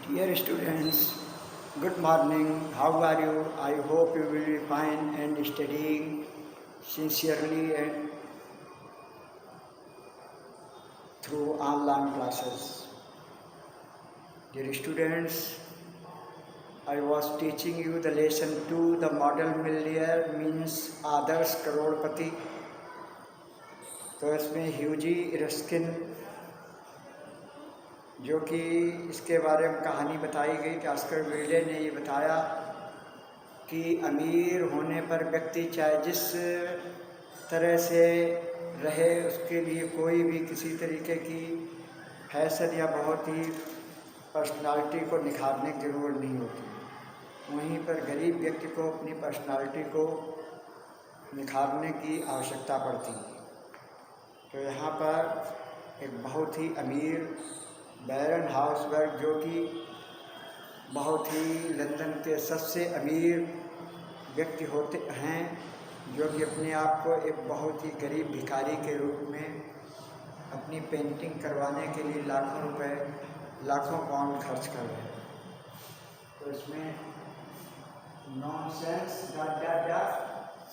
Dear students, good morning. How are you? I hope you will be fine and studying sincerely and through online classes. Dear students, I was teaching you the lesson 2, the model millionaire means आदर्श करोड़पति। तो इसमें ह्यूजी Ruskin जो कि इसके बारे में कहानी बताई गई कि ऑस्कर वाइल्ड ने ये बताया कि अमीर होने पर व्यक्ति चाहे जिस तरह से रहे उसके लिए कोई भी किसी तरीके की फैशन या बहुत ही पर्सनालिटी को निखारने की ज़रूरत नहीं होती। वहीं पर गरीब व्यक्ति को अपनी पर्सनालिटी को निखारने की आवश्यकता पड़ती है। तो यहाँ पर एक बहुत ही अमीर बैरन हाउसबर्ग जो कि बहुत ही लंदन के सबसे अमीर व्यक्ति होते हैं, जो कि अपने आप को एक बहुत ही गरीब भिखारी के रूप में अपनी पेंटिंग करवाने के लिए लाखों रुपए लाखों पाउंड खर्च कर रहे हैं। तो इसमें नॉनसेंस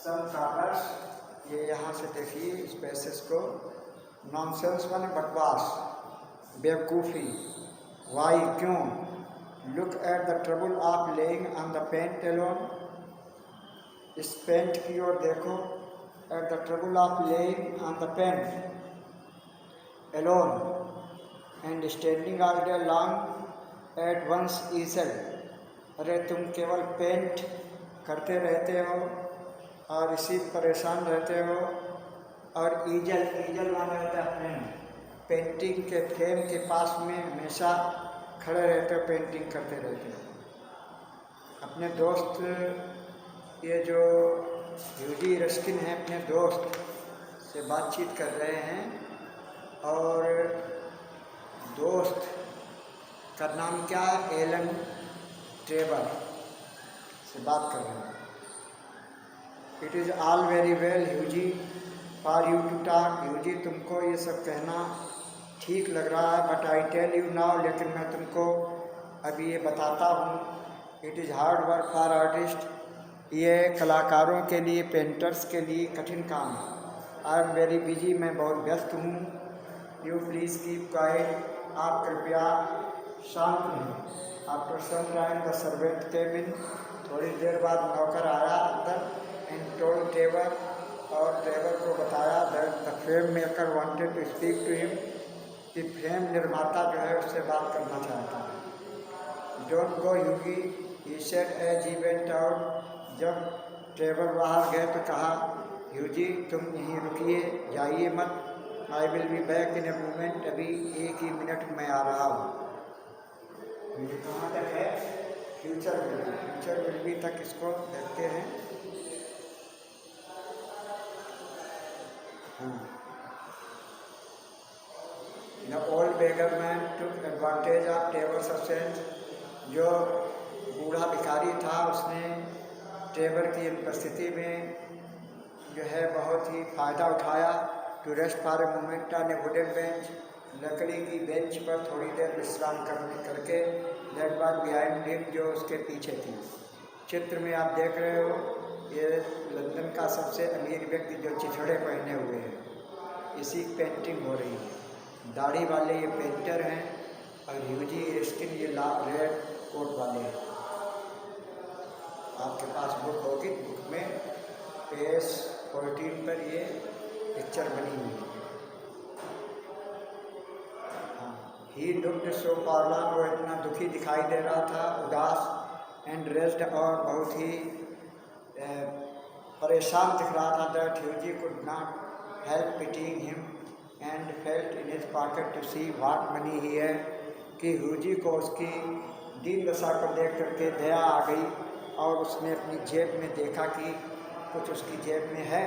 सम कापर्स, ये यहाँ से देखिए इस पैसेज को। नॉनसेंस माने बकवास, बेवकूफ़ी। वाई, क्यों? Look at the trouble of laying on the paint alone, इस पेंट की ओर देखो। At the trouble of laying on the paint alone and standing all day long at one's easel. अरे तुम केवल पेंट करते रहते हो और इसी परेशान रहते हो। और ईजल माना होता है फ्रेम, पेंटिंग के फ्रेम के पास में हमेशा खड़े रहते हो, पेंटिंग करते रहते हो। अपने दोस्त, ये जो ह्यूजी रस्किन है, अपने दोस्त से बातचीत कर रहे हैं और दोस्त का नाम क्या है? एलन ट्रेवर से बात कर रहे हैं। It is all very well Hughie for you to talk, Hughie तुमको ये सब कहना ठीक लग रहा है, but I tell you now, लेकिन मैं तुमको अभी ये बताता हूँ। It is hard work for artist, ये कलाकारों के लिए, पेंटर्स के लिए कठिन काम है। आई एम वेरी बिजी, मैं बहुत व्यस्त हूँ। यू प्लीज़ कीप क्वाइट, आप कृपया शांत रहें। After some time the servant came in, थोड़ी देर बाद नौकर आया अंदर। एंड टोल्ड ट्रेवर, और ट्रेवर को बताया that the frame maker wanted to speak to him, कि फ्रेम निर्माता जो है उससे बात करना चाहता है। Don't go Hughie, he said as he went out. जब ट्रेवर बाहर गए तो कहा, ह्यूजी तुम यहीं रुकिए, जाइए मत। I will be back in a moment, अभी एक ही मिनट में आ रहा हूँ। ये कहाँ तक है? फ्यूचर विल बी तक इसको देखते हैं। The old beggar man took advantage of Trevor's absence, जो बूढ़ा भिखारी था उसने ट्रेवर की उपस्थिति में जो है बहुत ही फ़ायदा उठाया। To rest for a moment on a wooden bench, लकड़ी की बेंच पर थोड़ी देर विश्राम करके। दैट वाज बिहाइंड हिम, जो उसके पीछे थी। चित्र में आप देख रहे हो, ये लंदन का सबसे अमीर व्यक्ति जो चिथड़े पहने हुए है, इसी पेंटिंग हो रही है। दाढ़ी वाले ये पेंटर हैं और ह्यूजी रस्किन ये रेड कोट वाले हैं। आपके पास बुक होगी, बुक में पेज 14 पर ये पिक्चर बनी हुई है। हाँ, ही लुक्ड सो फॉरलॉर्न, वो इतना दुखी दिखाई दे रहा था, उदास। एंड रेस्ड, और बहुत ही परेशान दिख रहा था। That Hughie could not help pitying him and felt in his pocket to see what money he है, कि ह्यूजी को उसकी दीन दशा को देख करके दया आ गई और उसने अपनी जेब में देखा कि कुछ उसकी जेब में है।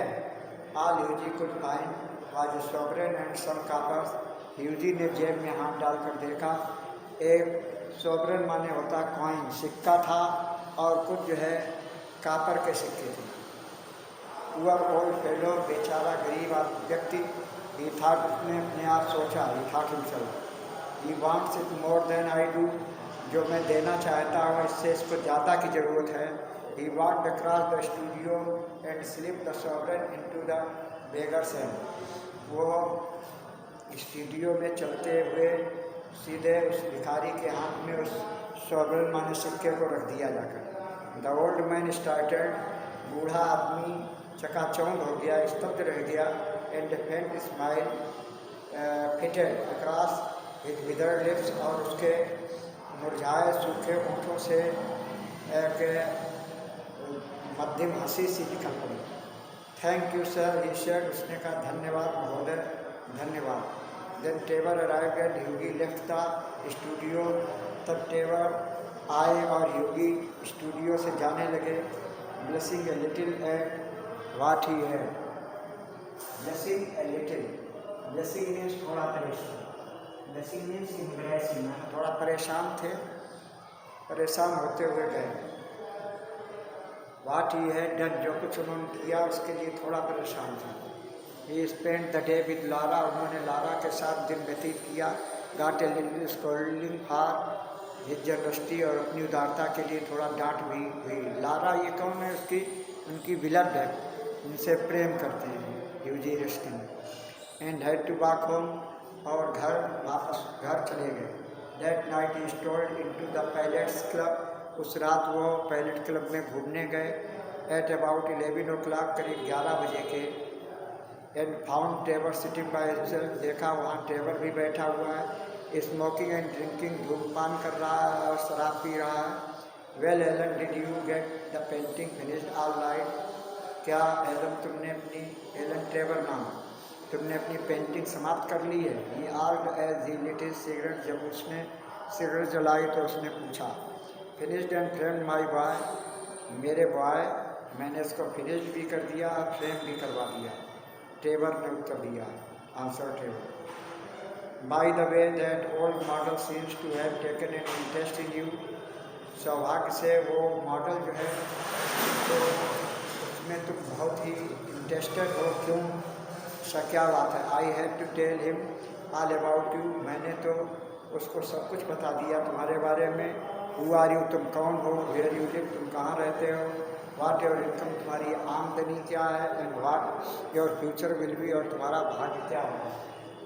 All Hughie could find was a sovereign and some coppers, Hughie ने जेब में हाथ डालकर देखा, एक सॉवरेन माने होता कॉइन, सिक्का था, और कुछ जो है कापर के सिक्के थे। पुअर ओल्ड फेलो, बेचारा गरीब व्यक्ति, ही थॉट, उसने अपने आप सोचा, he thought himself, he wants it more than I do, जो मैं देना चाहता हूँ इससे इसको ज़्यादा की ज़रूरत है। He walked across the studio and slipped the sovereign into the beggar's hand. वो स्टूडियो में चलते हुए सीधे उस भिखारी के हाथ में उस sovereign माने सिक्के को रख दिया जाकर। The old man started, बूढ़ा आदमी चकाचौंध हो गया, स्तब्ध रह गया। And a faint smile flitted across his withered lips, और उसके मुरझाए सूखे होठों से एक मध्यम हंसी सी निकल पड़ी। Thank you sir, he said, उसने कहा धन्यवाद महोदय, धन्यवाद। Then Trevor arrived and Hughie left the studio, तब टेवर आए और ह्यूगी स्टूडियो से जाने लगे। Blushing a little at what he है, blushing a little, blushing means थोड़ा परेशान, ब्लेसिंग मीन्स इम्प्रेसिंग, थोड़ा परेशान थे, परेशान होते हुए गए। वाट ही है डन, जो कुछ उन्होंने किया उसके लिए थोड़ा परेशान था। He spent the day with Laura, उन्होंने लारा के साथ दिन व्यतीत किया। Got a little scolding for his generosity, और अपनी उदारता के लिए थोड़ा डांट भी हुई। लारा ये कौन है? उसकी उनकी विलड है, उनसे प्रेम करते हैं Hughie Ruskin. And had to walk home, और वापस घर चले गए। That night he strolled into the palette club, उस रात वो पैलेट क्लब में घूमने गए। एट अबाउट 11 o'clock, करीब 11 बजे के। And found Trevor sitting by himself, देखा वहाँ टेवर भी बैठा हुआ है, स्मोकिंग एंड ड्रिंकिंग, धूमपान कर रहा है और शराब पी रहा है। Well Alan, did you get the painting finished all right, क्या एलन तुमने अपनी, एलन टेवर नाम, तुमने अपनी पेंटिंग समाप्त कर ली है? He asked as he lit his cigarette, जब उसने सिगरेट जलाई तो उसने पूछा। Finished and framed my boy, मेरे बॉय, मैंने इसको फिनिश्ड भी कर दिया और फ्रेम भी करवा दिया। टेवर ने उत्तर दिया, answer Trevor. By the way that old model seems to have taken an interest in you, सौभाग्य से वो मॉडल जो है तो उसमें तुम बहुत ही इंटरेस्टेड हो, क्यों? सा क्या बात है? I had to tell him all about you, मैंने तो उसको सब कुछ बता दिया तुम्हारे बारे में। हु आर यू, तुम कौन हो? वेयर यू लिव, तुम कहाँ रहते हो? वाट योर इनकम, तुम्हारी आमदनी क्या है? And what your future will be, और तुम्हारा भाग्य क्या है?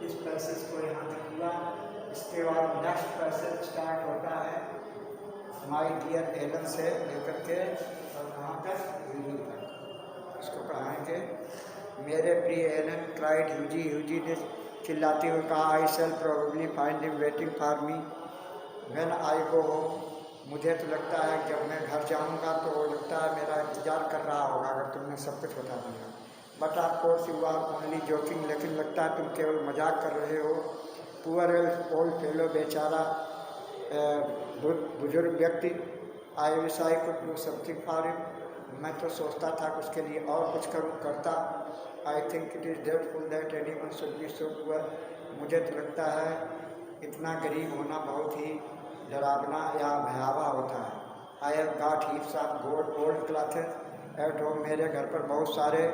इस पैसेज को यहाँ तक किया। इसके बाद नेक्स्ट पैसेज स्टार्ट होता है माई डियर एलन से लेकर के और वहाँ तक ह्यूजी तक। इसको कहेंगे मेरे प्रिय एलन, क्राइड ह्यूजी, ह्यूजी ने चिल्लाते हुए कहा, I shall probably find him waiting for me when I go home, मुझे तो लगता है जब मैं घर जाऊंगा तो वो लगता है मेरा इंतज़ार कर रहा होगा अगर तुमने सब कुछ बता दिया। But of course you are only joking, लेकिन लगता है तुम केवल मजाक कर रहे हो। पुअर ओल्ड फेलो, बेचारा बुजुर्ग व्यक्ति। I wish I could do something for him, मैं तो सोचता था कि उसके लिए और कुछ करता। I think it is dreadful that anyone should be so poor, मुझे तो लगता है इतना गरीब होना बहुत ही डरावना या भयावह होता है। I have got heaps of gold clothes at home, मेरे घर पर बहुत सारे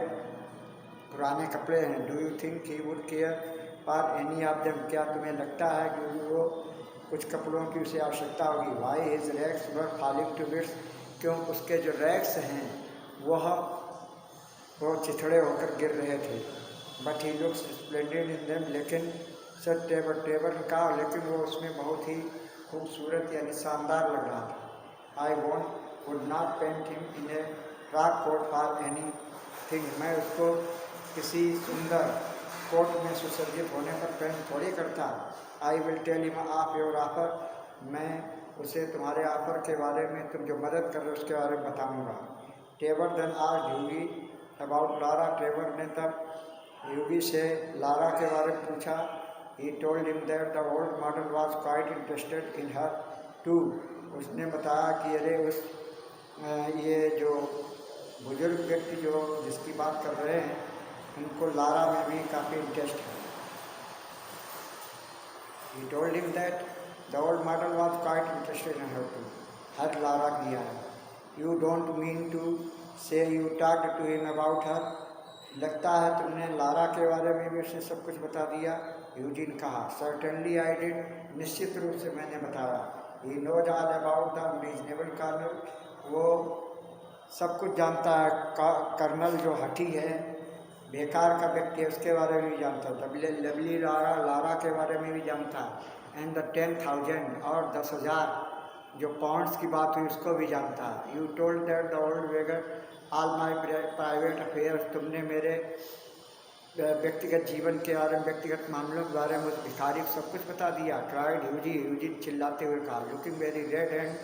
पुराने कपड़े हैं। Do you think he would care for any of them, क्या तुम्हें लगता है कि वो कुछ कपड़ों की उसे आवश्यकता होगी? Why his rags were falling to bits, क्यों उसके जो रैक्स हैं वो चिथड़े होकर गिर रहे थे। But he looks splendid in them, लेकिन सर टेबर ने कहा, लेकिन वो उसमें बहुत ही खूबसूरत यानी शानदार लग रहा था। I would not paint him in a frock coat for anything, मैं उसको किसी सुंदर कोट में सुसज्जित होने पर पेंट थोड़ी करता। I will tell him of your offer, मैं उसे तुम्हारे ऑफर के बारे में, तुम जो मदद कर रहे हो उसके बारे में बताऊंगा। टेबर देन आस्क्ड ह्यूगी अबाउट लारा, टेबर ने तब ह्यूगी से लारा के बारे में पूछा। He told him that the old model was quite interested in her too, उसने बताया कि अरे ये जो बुजुर्ग व्यक्ति जो जिसकी बात कर रहे हैं उनको लारा में भी काफ़ी इंटरेस्ट है। He told him that the old model was quite interested in her too, her Lara किया है। You don't mean to say you talked to him about her, लगता है तुमने लारा के बारे में भी उसे सब कुछ बता दिया। यूजिन कहा, सर्टेनली आई डिड, निश्चित रूप से मैंने बताया। He knows all about the reasonable colonel, वो सब कुछ जानता है। कर्नल जो हठी है, बेकार का व्यक्ति है, उसके बारे में भी जानता है। लवली लारा के बारे में भी जानता है। एंड द 10,000 और 10,000 जो पाउंड्स की बात हुई उसको भी जानता है। You told that the old beggar all my private affairs, तुमने मेरे व्यक्तिगत जीवन के बारे में, व्यक्तिगत मामलों के बारे में उस भिखारी को सब कुछ बता दिया। ट्राइड ह्यूजी चिल्लाते हुए कहा, looking very red and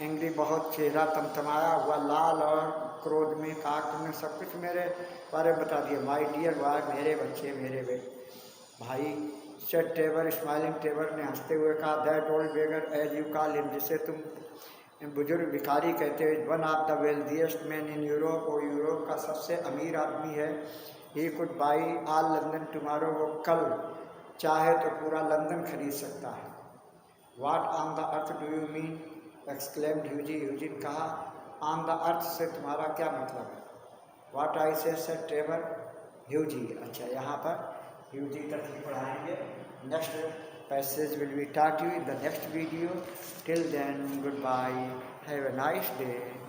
angry, बहुत चेहरा तमतमाया हुआ लाल और क्रोध में कहा, तुमने सब कुछ मेरे बारे में बता दिया। माई डियर वाई, मेरे बच्चे, मेरे भाई। सेट टेबर, स्माइलिंग टेबर ने हंसते हुए कहा, that old beggar as you call him, जिसे तुम बुजुर्ग भिखारी कहते हो, one of the wealthiest man in Europe, वो यूरोप का सबसे अमीर आदमी है। He could buy all London tomorrow, वो कल चाहे तो पूरा लंदन खरीद सकता है। What on the earth do you mean, exclaimed ह्यूजिन कहा, ऑन द अर्थ से तुम्हारा क्या मतलब है। वाट आई से सेड टेबर, ह्यूजी। अच्छा, यहाँ पर ह्यूजी तक ही पढ़ाएंगे। Next passage will be taught you in the next video. Till then, goodbye. Have a nice day.